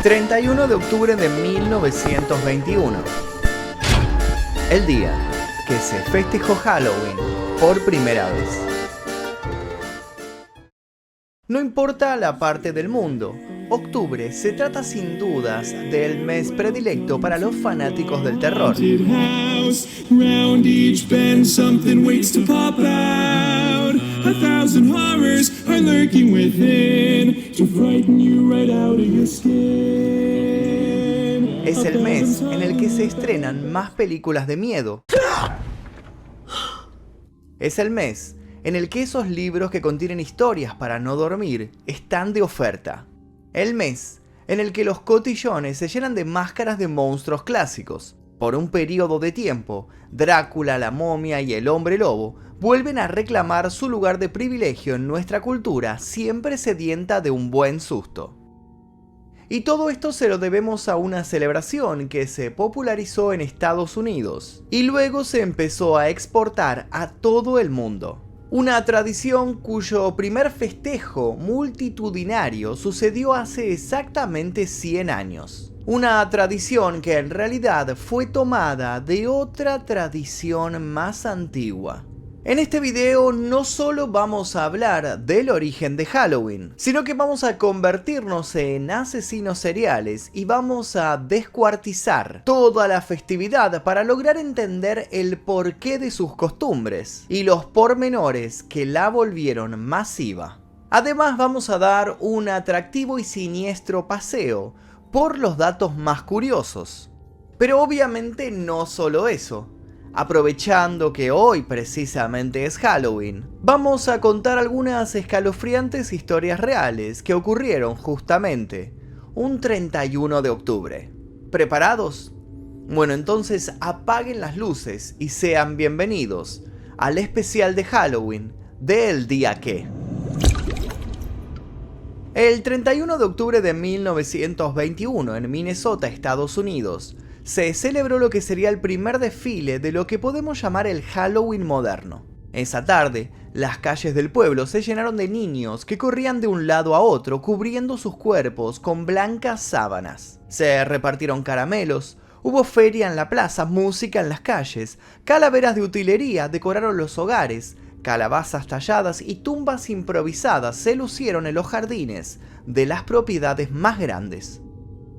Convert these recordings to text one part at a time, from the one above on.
31 de octubre de 1921. El día que se festejó Halloween por primera vez. No importa la parte del mundo, octubre se trata sin dudas del mes predilecto para los fanáticos del terror. Es el mes en el que se estrenan más películas de miedo. Es el mes en el que esos libros que contienen historias para no dormir están de oferta. El mes en el que los cotillones se llenan de máscaras de monstruos clásicos. Por un periodo de tiempo, Drácula, la momia y el hombre lobo vuelven a reclamar su lugar de privilegio en nuestra cultura, siempre sedienta de un buen susto. Y todo esto se lo debemos a una celebración que se popularizó en Estados Unidos y luego se empezó a exportar a todo el mundo. Una tradición cuyo primer festejo multitudinario sucedió hace exactamente 100 años. Una tradición que en realidad fue tomada de otra tradición más antigua. En este video no solo vamos a hablar del origen de Halloween, sino que vamos a convertirnos en asesinos seriales y vamos a descuartizar toda la festividad para lograr entender el porqué de sus costumbres y los pormenores que la volvieron masiva. Además vamos a dar un atractivo y siniestro paseo por los datos más curiosos. Pero obviamente no solo eso. Aprovechando que hoy precisamente es Halloween, vamos a contar algunas escalofriantes historias reales que ocurrieron justamente un 31 de octubre. ¿Preparados? Bueno, entonces apaguen las luces y sean bienvenidos al especial de Halloween del día que. El 31 de octubre de 1921 en Minnesota, Estados Unidos, se celebró lo que sería el primer desfile de lo que podemos llamar el Halloween moderno. Esa tarde, las calles del pueblo se llenaron de niños que corrían de un lado a otro cubriendo sus cuerpos con blancas sábanas. Se repartieron caramelos, hubo feria en la plaza, música en las calles, calaveras de utilería decoraron los hogares, calabazas talladas y tumbas improvisadas se lucieron en los jardines de las propiedades más grandes.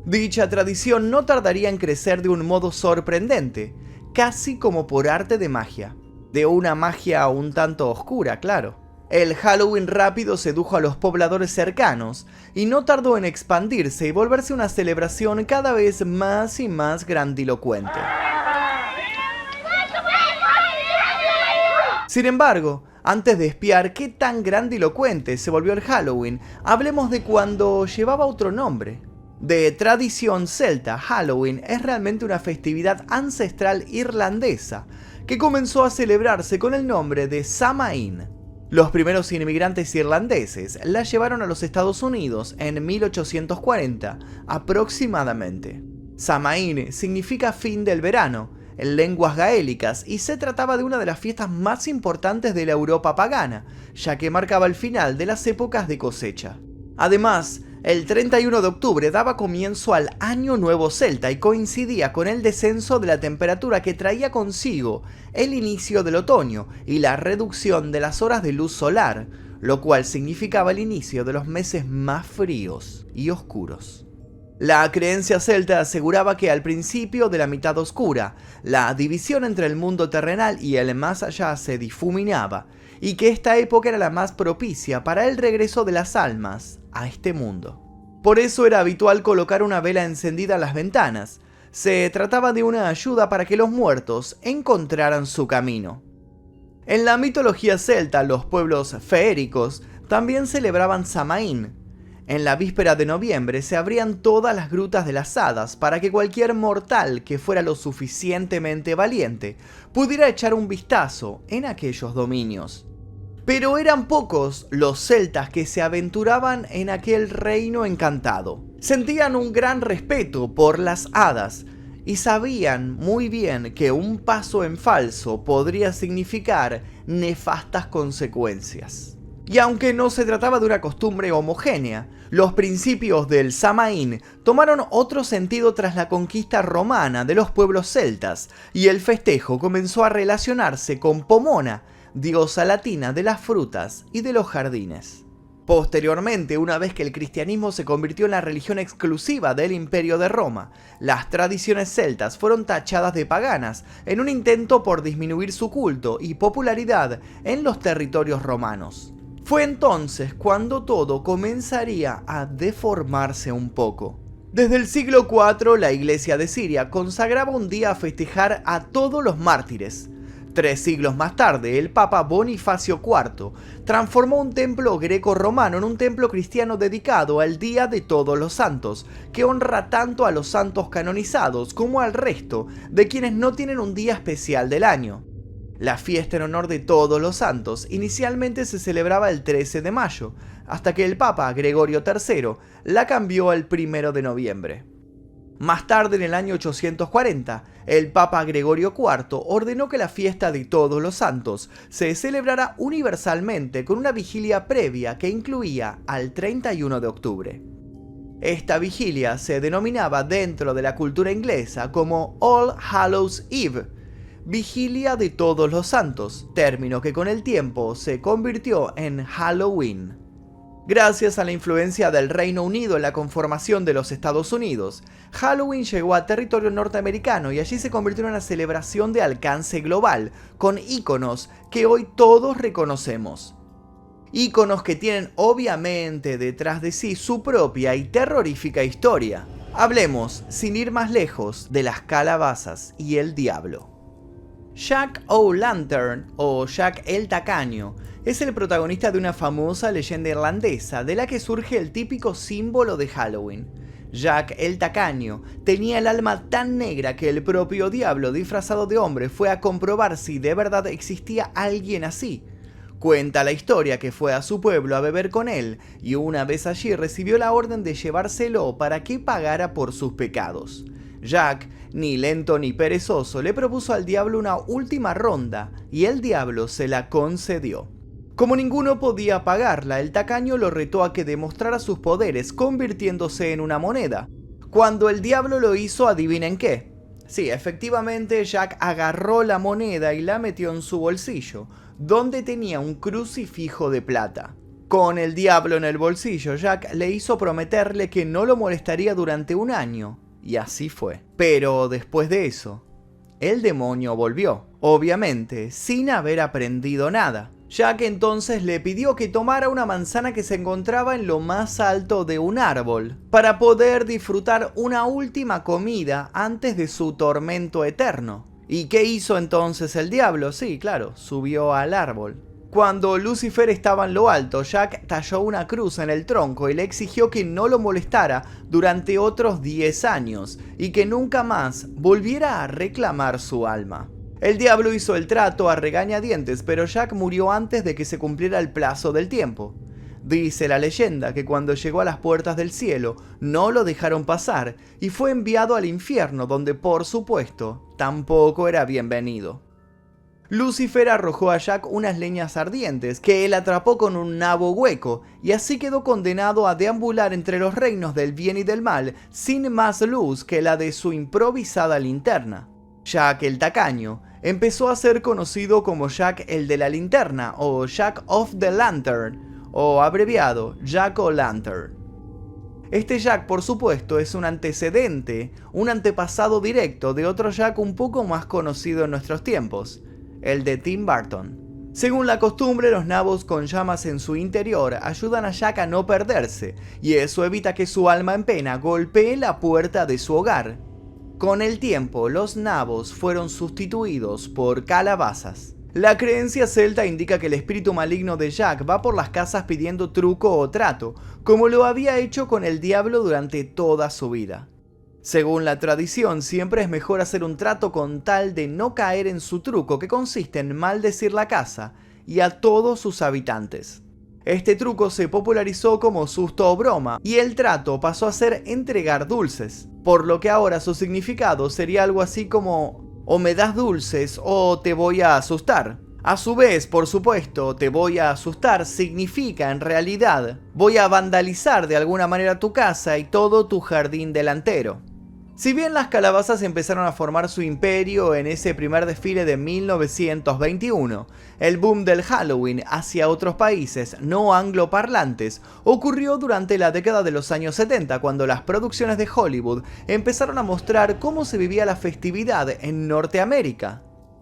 Dicha tradición no tardaría en crecer de un modo sorprendente, casi como por arte de magia. De una magia un tanto oscura, claro. El Halloween rápido sedujo a los pobladores cercanos y no tardó en expandirse y volverse una celebración cada vez más y más grandilocuente. Sin embargo, antes de espiar qué tan grandilocuente se volvió el Halloween, hablemos de cuando llevaba otro nombre. De tradición celta, Halloween es realmente una festividad ancestral irlandesa que comenzó a celebrarse con el nombre de Samhain. Los primeros inmigrantes irlandeses la llevaron a los Estados Unidos en 1840 aproximadamente. Samhain significa fin del verano en lenguas gaélicas y se trataba de una de las fiestas más importantes de la Europa pagana, ya que marcaba el final de las épocas de cosecha. Además, el 31 de octubre daba comienzo al Año Nuevo Celta y coincidía con el descenso de la temperatura que traía consigo el inicio del otoño y la reducción de las horas de luz solar, lo cual significaba el inicio de los meses más fríos y oscuros. La creencia celta aseguraba que al principio de la mitad oscura, la división entre el mundo terrenal y el más allá se difuminaba, y que esta época era la más propicia para el regreso de las almas a este mundo. Por eso era habitual colocar una vela encendida en las ventanas. Se trataba de una ayuda para que los muertos encontraran su camino. En la mitología celta, los pueblos feéricos también celebraban Samhain. En la víspera de noviembre se abrían todas las grutas de las hadas para que cualquier mortal que fuera lo suficientemente valiente pudiera echar un vistazo en aquellos dominios. Pero eran pocos los celtas que se aventuraban en aquel reino encantado. Sentían un gran respeto por las hadas y sabían muy bien que un paso en falso podría significar nefastas consecuencias. Y aunque no se trataba de una costumbre homogénea, los principios del Samaín tomaron otro sentido tras la conquista romana de los pueblos celtas, y el festejo comenzó a relacionarse con Pomona, diosa latina de las frutas y de los jardines. Posteriormente, una vez que el cristianismo se convirtió en la religión exclusiva del Imperio de Roma, las tradiciones celtas fueron tachadas de paganas en un intento por disminuir su culto y popularidad en los territorios romanos. Fue entonces cuando todo comenzaría a deformarse un poco. Desde el siglo IV, la Iglesia de Siria consagraba un día a festejar a todos los mártires. 3 siglos más tarde, el Papa Bonifacio IV transformó un templo greco-romano en un templo cristiano dedicado al Día de Todos los Santos, que honra tanto a los santos canonizados como al resto de quienes no tienen un día especial del año. La fiesta en honor de Todos los Santos inicialmente se celebraba el 13 de mayo, hasta que el Papa Gregorio III la cambió al 1 de noviembre. Más tarde, en el año 840, el Papa Gregorio IV ordenó que la fiesta de Todos los Santos se celebrara universalmente con una vigilia previa que incluía al 31 de octubre. Esta vigilia se denominaba dentro de la cultura inglesa como All Hallows Eve, Vigilia de Todos los Santos, término que con el tiempo se convirtió en Halloween. Gracias a la influencia del Reino Unido en la conformación de los Estados Unidos, Halloween llegó a territorio norteamericano y allí se convirtió en una celebración de alcance global, con íconos que hoy todos reconocemos. Íconos que tienen obviamente detrás de sí su propia y terrorífica historia. Hablemos, sin ir más lejos, de las calabazas y el diablo. Jack O'Lantern, o Jack el Tacaño, es el protagonista de una famosa leyenda irlandesa de la que surge el típico símbolo de Halloween. Jack el Tacaño tenía el alma tan negra que el propio diablo disfrazado de hombre fue a comprobar si de verdad existía alguien así. Cuenta la historia que fue a su pueblo a beber con él y una vez allí recibió la orden de llevárselo para que pagara por sus pecados. Jack, ni lento ni perezoso, le propuso al diablo una última ronda y el diablo se la concedió. Como ninguno podía pagarla, el tacaño lo retó a que demostrara sus poderes convirtiéndose en una moneda. Cuando el diablo lo hizo, adivinen qué. Sí, efectivamente, Jack agarró la moneda y la metió en su bolsillo, donde tenía un crucifijo de plata. Con el diablo en el bolsillo, Jack le hizo prometerle que no lo molestaría durante un año, y así fue. Pero después de eso, el demonio volvió, obviamente sin haber aprendido nada. Jack entonces le pidió que tomara una manzana que se encontraba en lo más alto de un árbol, para poder disfrutar una última comida antes de su tormento eterno. ¿Y qué hizo entonces el diablo? Sí, claro, subió al árbol. Cuando Lucifer estaba en lo alto, Jack talló una cruz en el tronco y le exigió que no lo molestara durante otros 10 años y que nunca más volviera a reclamar su alma. El diablo hizo el trato a regañadientes, pero Jack murió antes de que se cumpliera el plazo del tiempo. Dice la leyenda que cuando llegó a las puertas del cielo no lo dejaron pasar y fue enviado al infierno, donde por supuesto tampoco era bienvenido. Lucifer arrojó a Jack unas leñas ardientes que él atrapó con un nabo hueco y así quedó condenado a deambular entre los reinos del bien y del mal sin más luz que la de su improvisada linterna. Jack el Tacaño empezó a ser conocido como Jack el de la linterna o Jack of the Lantern, o abreviado Jack O'Lantern. Este Jack, por supuesto, es un antecedente, un antepasado directo de otro Jack un poco más conocido en nuestros tiempos, el de Tim Burton. Según la costumbre, los nabos con llamas en su interior ayudan a Jack a no perderse, y eso evita que su alma en pena golpee la puerta de su hogar. Con el tiempo, los nabos fueron sustituidos por calabazas. La creencia celta indica que el espíritu maligno de Jack va por las casas pidiendo truco o trato, como lo había hecho con el diablo durante toda su vida. Según la tradición, siempre es mejor hacer un trato con tal de no caer en su truco, que consiste en maldecir la casa y a todos sus habitantes. Este truco se popularizó como susto o broma, y el trato pasó a ser entregar dulces, por lo que ahora su significado sería algo así como: o me das dulces o te voy a asustar. A su vez, por supuesto, te voy a asustar significa en realidad voy a vandalizar de alguna manera tu casa y todo tu jardín delantero. Si bien las calabazas empezaron a formar su imperio en ese primer desfile de 1921, el boom del Halloween hacia otros países no angloparlantes ocurrió durante la década de los años 70, cuando las producciones de Hollywood empezaron a mostrar cómo se vivía la festividad en Norteamérica.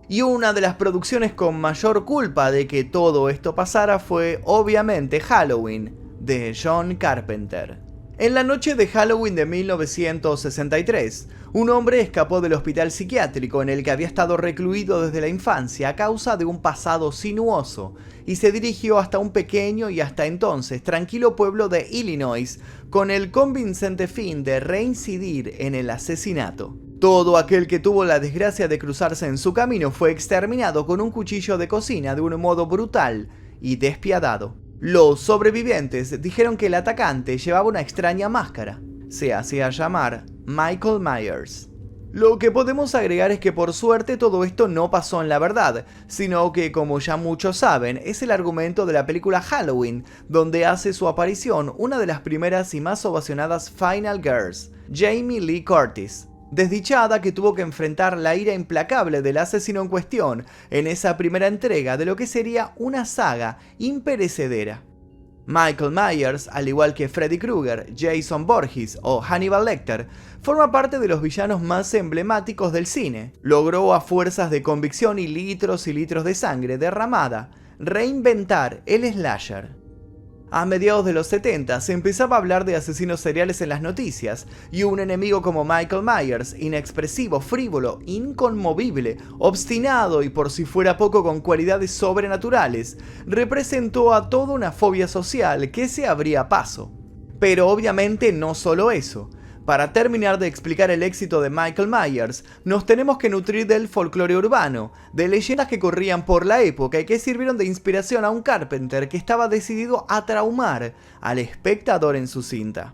Y una de las producciones con mayor culpa de que todo esto pasara fue, obviamente, Halloween, de John Carpenter. En la noche de Halloween de 1963, un hombre escapó del hospital psiquiátrico en el que había estado recluido desde la infancia a causa de un pasado sinuoso y se dirigió hasta un pequeño y hasta entonces tranquilo pueblo de Illinois con el convincente fin de reincidir en el asesinato. Todo aquel que tuvo la desgracia de cruzarse en su camino fue exterminado con un cuchillo de cocina de un modo brutal y despiadado. Los sobrevivientes dijeron que el atacante llevaba una extraña máscara. Se hacía llamar Michael Myers. Lo que podemos agregar es que por suerte todo esto no pasó en la verdad, sino que, como ya muchos saben, es el argumento de la película Halloween, donde hace su aparición una de las primeras y más ovacionadas Final Girls, Jamie Lee Curtis. Desdichada que tuvo que enfrentar la ira implacable del asesino en cuestión en esa primera entrega de lo que sería una saga imperecedera. Michael Myers, al igual que Freddy Krueger, Jason Voorhees o Hannibal Lecter, forma parte de los villanos más emblemáticos del cine. Logró, a fuerzas de convicción y litros de sangre derramada, reinventar el slasher. A mediados de los 70 se empezaba a hablar de asesinos seriales en las noticias, y un enemigo como Michael Myers, inexpresivo, frívolo, inconmovible, obstinado y por si fuera poco con cualidades sobrenaturales, representó a toda una fobia social que se abría paso. Pero obviamente no solo eso. Para terminar de explicar el éxito de Michael Myers, nos tenemos que nutrir del folclore urbano, de leyendas que corrían por la época y que sirvieron de inspiración a un Carpenter que estaba decidido a traumar al espectador en su cinta.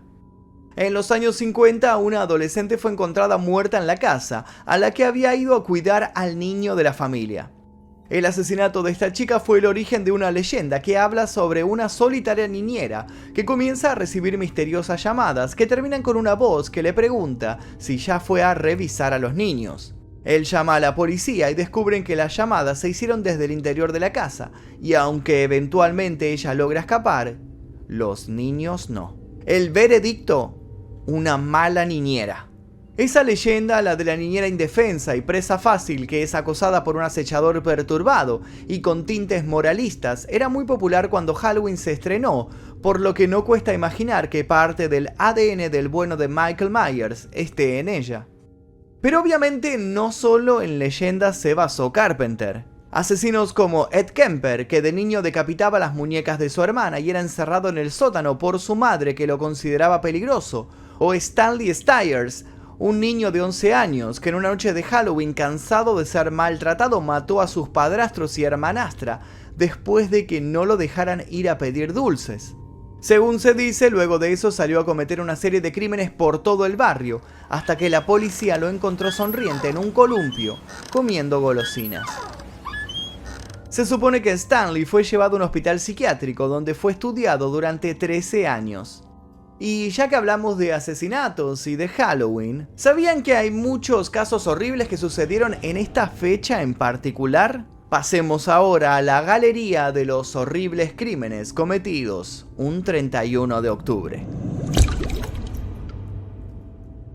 En los años 50, una adolescente fue encontrada muerta en la casa, a la que había ido a cuidar al niño de la familia. El asesinato de esta chica fue el origen de una leyenda que habla sobre una solitaria niñera que comienza a recibir misteriosas llamadas que terminan con una voz que le pregunta si ya fue a revisar a los niños. Él llama a la policía y descubren que las llamadas se hicieron desde el interior de la casa, y aunque eventualmente ella logra escapar, los niños no. El veredicto: una mala niñera. Esa leyenda, la de la niñera indefensa y presa fácil que es acosada por un acechador perturbado y con tintes moralistas, era muy popular cuando Halloween se estrenó, por lo que no cuesta imaginar que parte del ADN del bueno de Michael Myers esté en ella. Pero obviamente no solo en leyendas se basó Carpenter. Asesinos como Ed Kemper, que de niño decapitaba las muñecas de su hermana y era encerrado en el sótano por su madre que lo consideraba peligroso, o Stanley Stiers, un niño de 11 años que en una noche de Halloween, cansado de ser maltratado, mató a sus padrastros y hermanastra después de que no lo dejaran ir a pedir dulces. Según se dice, luego de eso salió a cometer una serie de crímenes por todo el barrio, hasta que la policía lo encontró sonriente en un columpio, comiendo golosinas. Se supone que Stanley fue llevado a un hospital psiquiátrico donde fue estudiado durante 13 años. Y ya que hablamos de asesinatos y de Halloween, ¿sabían que hay muchos casos horribles que sucedieron en esta fecha en particular? Pasemos ahora a la galería de los horribles crímenes cometidos un 31 de octubre.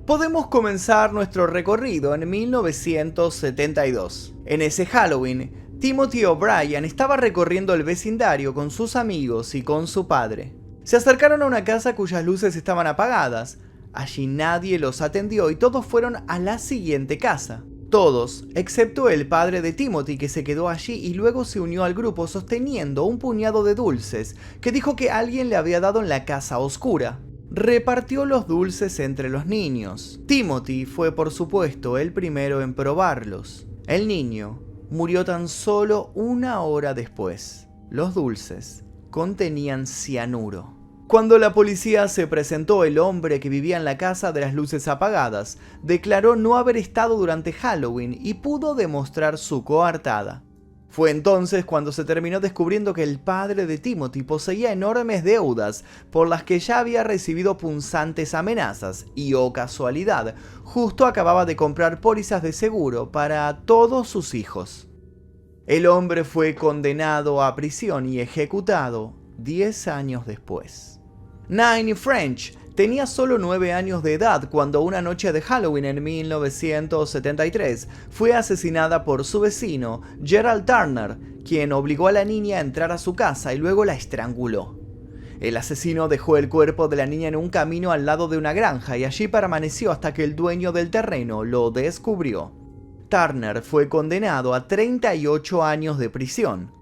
Podemos comenzar nuestro recorrido en 1972. En ese Halloween, Timothy O'Brien estaba recorriendo el vecindario con sus amigos y con su padre. Se acercaron a una casa cuyas luces estaban apagadas. Allí nadie los atendió y todos fueron a la siguiente casa. Todos, excepto el padre de Timothy, que se quedó allí y luego se unió al grupo sosteniendo un puñado de dulces que dijo que alguien le había dado en la casa oscura. Repartió los dulces entre los niños. Timothy fue, por supuesto, el primero en probarlos. El niño murió tan solo 1 hora después. Los dulces contenían cianuro. Cuando la policía se presentó, el hombre que vivía en la casa de las luces apagadas declaró no haber estado durante Halloween y pudo demostrar su coartada. Fue entonces cuando se terminó descubriendo que el padre de Timothy poseía enormes deudas por las que ya había recibido punzantes amenazas y, oh casualidad, justo acababa de comprar pólizas de seguro para todos sus hijos. El hombre fue condenado a prisión y ejecutado 10 años después. Nine French tenía solo 9 años de edad cuando una noche de Halloween en 1973 fue asesinada por su vecino Gerald Turner, quien obligó a la niña a entrar a su casa y luego la estranguló. El asesino dejó el cuerpo de la niña en un camino al lado de una granja y allí permaneció hasta que el dueño del terreno lo descubrió. Turner fue condenado a 38 años de prisión.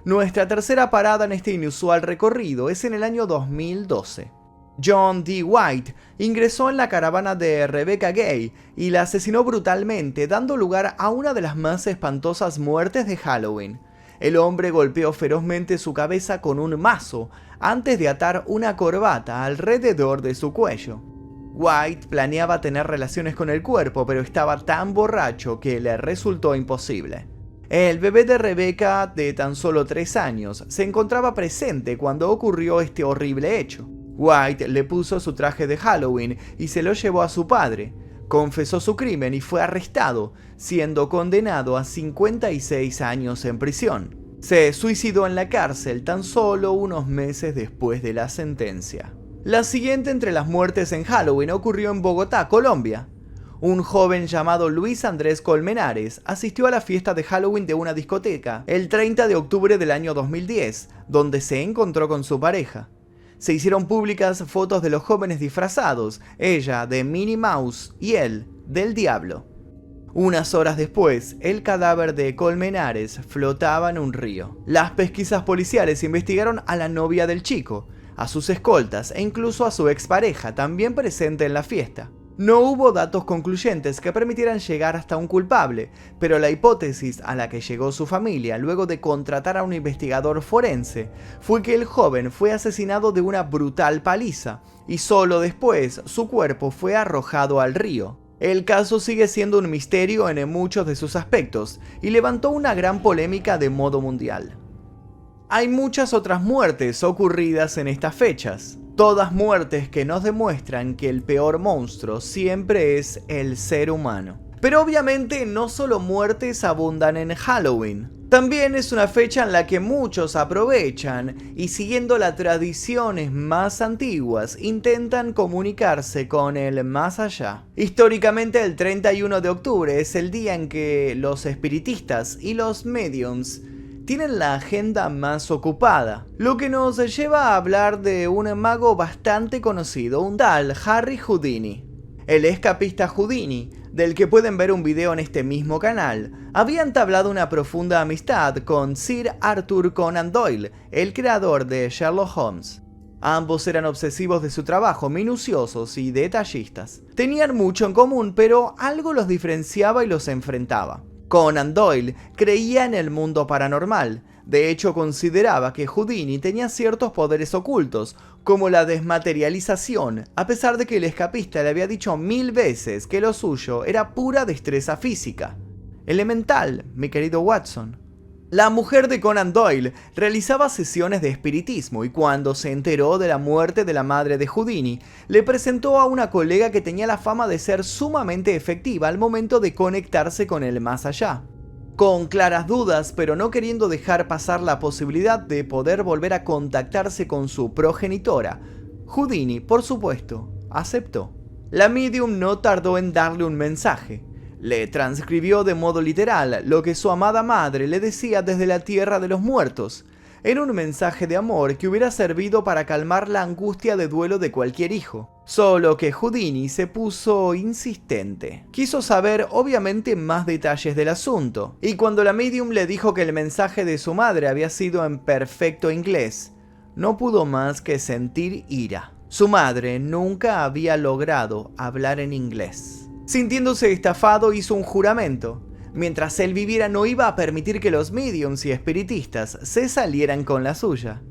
Nuestra tercera parada en este inusual recorrido es en el año 2012. John D. White ingresó en la caravana de Rebecca Gay y la asesinó brutalmente, dando lugar a una de las más espantosas muertes de Halloween. El hombre golpeó ferozmente su cabeza con un mazo antes de atar una corbata alrededor de su cuello. White planeaba tener relaciones con el cuerpo, pero estaba tan borracho que le resultó imposible. El bebé de Rebecca, de tan solo 3 años, se encontraba presente cuando ocurrió este horrible hecho. White le puso su traje de Halloween y se lo llevó a su padre. Confesó su crimen y fue arrestado, siendo condenado a 56 años en prisión. Se suicidó en la cárcel tan solo unos meses después de la sentencia. La siguiente entre las muertes en Halloween ocurrió en Bogotá, Colombia. Un joven llamado Luis Andrés Colmenares asistió a la fiesta de Halloween de una discoteca el 30 de octubre del año 2010, donde se encontró con su pareja. Se hicieron públicas fotos de los jóvenes disfrazados, ella de Minnie Mouse y él del Diablo. Unas horas después, el cadáver de Colmenares flotaba en un río. Las pesquisas policiales investigaron a la novia del chico, a sus escoltas e incluso a su expareja, también presente en la fiesta. No hubo datos concluyentes que permitieran llegar hasta un culpable, pero la hipótesis a la que llegó su familia luego de contratar a un investigador forense fue que el joven fue asesinado de una brutal paliza y solo después su cuerpo fue arrojado al río. El caso sigue siendo un misterio en muchos de sus aspectos y levantó una gran polémica de modo mundial. Hay muchas otras muertes ocurridas en estas fechas. Todas muertes que nos demuestran que el peor monstruo siempre es el ser humano. Pero obviamente no solo muertes abundan en Halloween. También es una fecha en la que muchos aprovechan y, siguiendo las tradiciones más antiguas, intentan comunicarse con el más allá. Históricamente, el 31 de octubre es el día en que los espiritistas y los mediums tienen la agenda más ocupada, lo que nos lleva a hablar de un mago bastante conocido, un tal Harry Houdini. El escapista Houdini, del que pueden ver un video en este mismo canal, había entablado una profunda amistad con Sir Arthur Conan Doyle, el creador de Sherlock Holmes. Ambos eran obsesivos de su trabajo, minuciosos y detallistas. Tenían mucho en común, pero algo los diferenciaba y los enfrentaba. Conan Doyle creía en el mundo paranormal. De hecho, consideraba que Houdini tenía ciertos poderes ocultos, como la desmaterialización, a pesar de que el escapista le había dicho 1000 veces que lo suyo era pura destreza física. Elemental, mi querido Watson. La mujer de Conan Doyle realizaba sesiones de espiritismo y cuando se enteró de la muerte de la madre de Houdini, le presentó a una colega que tenía la fama de ser sumamente efectiva al momento de conectarse con el más allá. Con claras dudas, pero no queriendo dejar pasar la posibilidad de poder volver a contactarse con su progenitora, Houdini, por supuesto, aceptó. La medium no tardó en darle un mensaje. Le transcribió de modo literal lo que su amada madre le decía desde la tierra de los muertos. Era un mensaje de amor que hubiera servido para calmar la angustia de duelo de cualquier hijo. Solo que Houdini se puso insistente. Quiso saber obviamente más detalles del asunto. Y cuando la medium le dijo que el mensaje de su madre había sido en perfecto inglés, no pudo más que sentir ira. Su madre nunca había logrado hablar en inglés. Sintiéndose estafado, hizo un juramento. Mientras él viviera no iba a permitir que los mediums y espiritistas se salieran con la suya.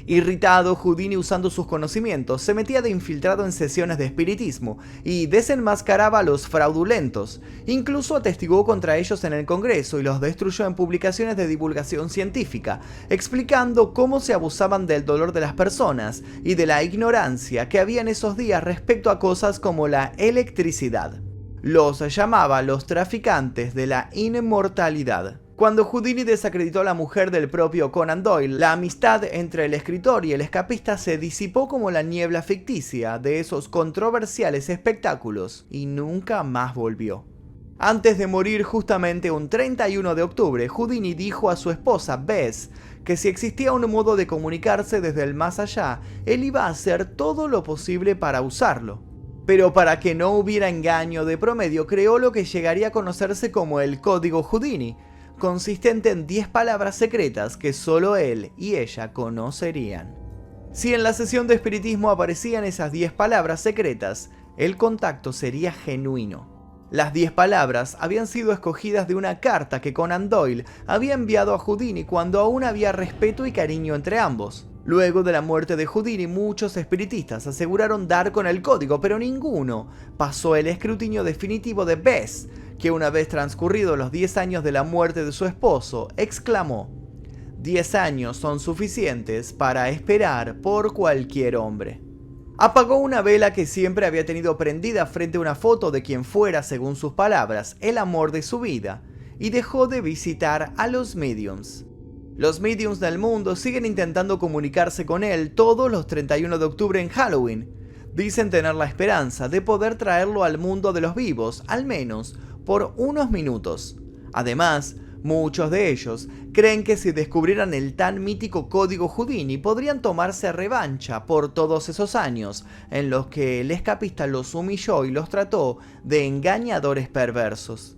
Irritado, Houdini, usando sus conocimientos, se metía de infiltrado en sesiones de espiritismo y desenmascaraba a los fraudulentos. Incluso atestiguó contra ellos en el Congreso y los destruyó en publicaciones de divulgación científica, explicando cómo se abusaban del dolor de las personas y de la ignorancia que había en esos días respecto a cosas como la electricidad. Los llamaba los traficantes de la inmortalidad. Cuando Houdini desacreditó a la mujer del propio Conan Doyle, la amistad entre el escritor y el escapista se disipó como la niebla ficticia de esos controversiales espectáculos y nunca más volvió. Antes de morir justamente un 31 de octubre, Houdini dijo a su esposa Bess que si existía un modo de comunicarse desde el más allá, él iba a hacer todo lo posible para usarlo. Pero para que no hubiera engaño de promedio, creó lo que llegaría a conocerse como el Código Houdini, consistente en 10 palabras secretas que solo él y ella conocerían. Si en la sesión de espiritismo aparecían esas 10 palabras secretas, el contacto sería genuino. Las 10 palabras habían sido escogidas de una carta que Conan Doyle había enviado a Houdini cuando aún había respeto y cariño entre ambos. Luego de la muerte de Houdini, muchos espiritistas aseguraron dar con el código, pero ninguno pasó el escrutinio definitivo de Bess, que una vez transcurridos los 10 años de la muerte de su esposo, exclamó: 10 años son suficientes para esperar por cualquier hombre. Apagó una vela que siempre había tenido prendida frente a una foto de quien fuera, según sus palabras, el amor de su vida, y dejó de visitar a los mediums. Los mediums del mundo siguen intentando comunicarse con él todos los 31 de octubre en Halloween. Dicen tener la esperanza de poder traerlo al mundo de los vivos, al menos por unos minutos. Además, muchos de ellos creen que si descubrieran el tan mítico código Houdini podrían tomarse revancha por todos esos años en los que el escapista los humilló y los trató de engañadores perversos.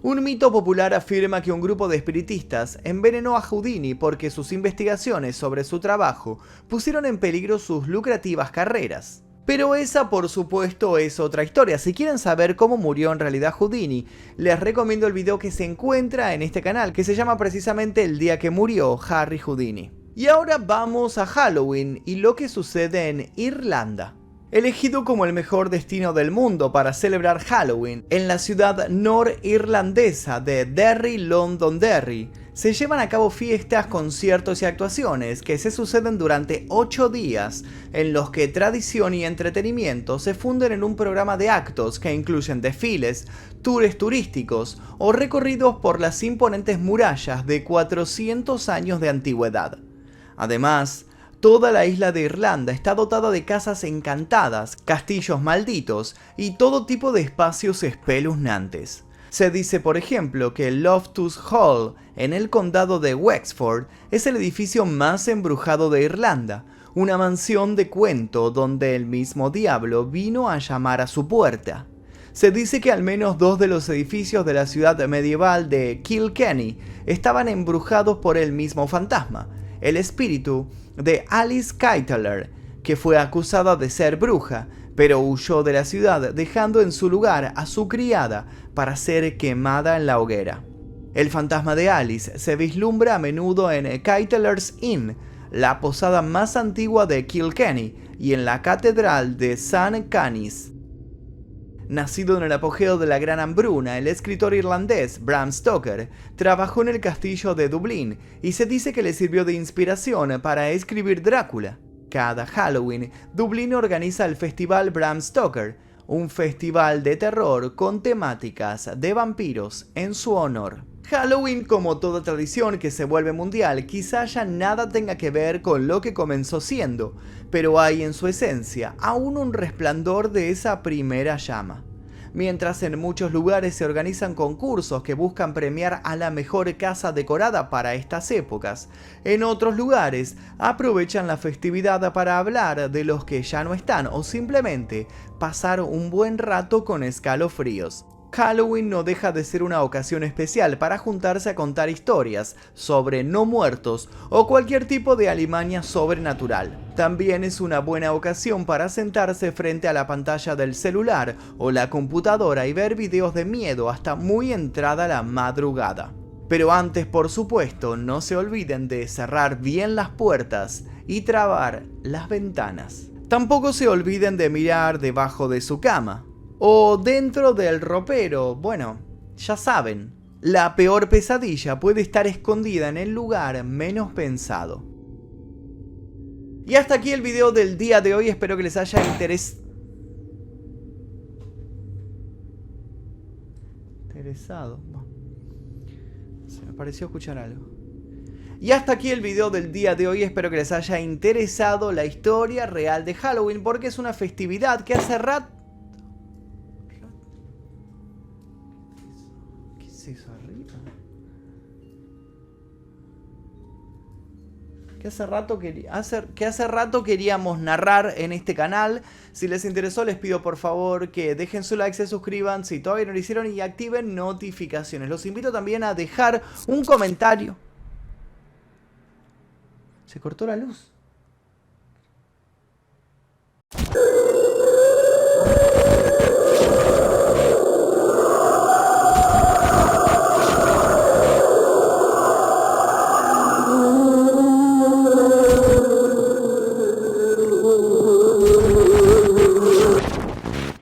Un mito popular afirma que un grupo de espiritistas envenenó a Houdini porque sus investigaciones sobre su trabajo pusieron en peligro sus lucrativas carreras. Pero esa, por supuesto, es otra historia. Si quieren saber cómo murió en realidad Houdini, les recomiendo el video que se encuentra en este canal, que se llama precisamente El día que murió Harry Houdini. Y ahora vamos a Halloween y lo que sucede en Irlanda. Elegido como el mejor destino del mundo para celebrar Halloween, en la ciudad norirlandesa de Derry, Londonderry, se llevan a cabo fiestas, conciertos y actuaciones que se suceden durante 8 días, en los que tradición y entretenimiento se funden en un programa de actos que incluyen desfiles, tours turísticos o recorridos por las imponentes murallas de 400 años de antigüedad. Además, toda la isla de Irlanda está dotada de casas encantadas, castillos malditos y todo tipo de espacios espeluznantes. Se dice, por ejemplo, que el Loftus Hall, en el condado de Wexford, es el edificio más embrujado de Irlanda, una mansión de cuento donde el mismo diablo vino a llamar a su puerta. Se dice que al menos 2 de los edificios de la ciudad medieval de Kilkenny estaban embrujados por el mismo fantasma, el espíritu de Alice Kyteler, que fue acusada de ser bruja, pero huyó de la ciudad dejando en su lugar a su criada para ser quemada en la hoguera. El fantasma de Alice se vislumbra a menudo en Kyteler's Inn, la posada más antigua de Kilkenny, y en la catedral de St. Canice. Nacido en el apogeo de la Gran Hambruna, el escritor irlandés Bram Stoker trabajó en el castillo de Dublín y se dice que le sirvió de inspiración para escribir Drácula. Cada Halloween, Dublín organiza el Festival Bram Stoker, un festival de terror con temáticas de vampiros en su honor. Halloween, como toda tradición que se vuelve mundial, quizá ya nada tenga que ver con lo que comenzó siendo, pero hay en su esencia aún un resplandor de esa primera llama. Mientras en muchos lugares se organizan concursos que buscan premiar a la mejor casa decorada para estas épocas, en otros lugares aprovechan la festividad para hablar de los que ya no están o simplemente pasar un buen rato con escalofríos. Halloween no deja de ser una ocasión especial para juntarse a contar historias sobre no muertos o cualquier tipo de alimaña sobrenatural. También es una buena ocasión para sentarse frente a la pantalla del celular o la computadora y ver videos de miedo hasta muy entrada la madrugada. Pero antes, por supuesto, no se olviden de cerrar bien las puertas y trabar las ventanas. Tampoco se olviden de mirar debajo de su cama o dentro del ropero. Bueno, ya saben, la peor pesadilla puede estar escondida en el lugar menos pensado. Y hasta aquí el video del día de hoy, espero que les haya interesado. Se me pareció escuchar algo. Y hasta aquí el video del día de hoy, espero que les haya interesado la historia real de Halloween, porque es una festividad que hace rato... ¿Qué es eso arriba? Que hace rato queríamos narrar en este canal. Si les interesó, les pido por favor que dejen su like, se suscriban si todavía no lo hicieron y activen notificaciones. Los invito también a dejar un comentario. Se cortó la luz.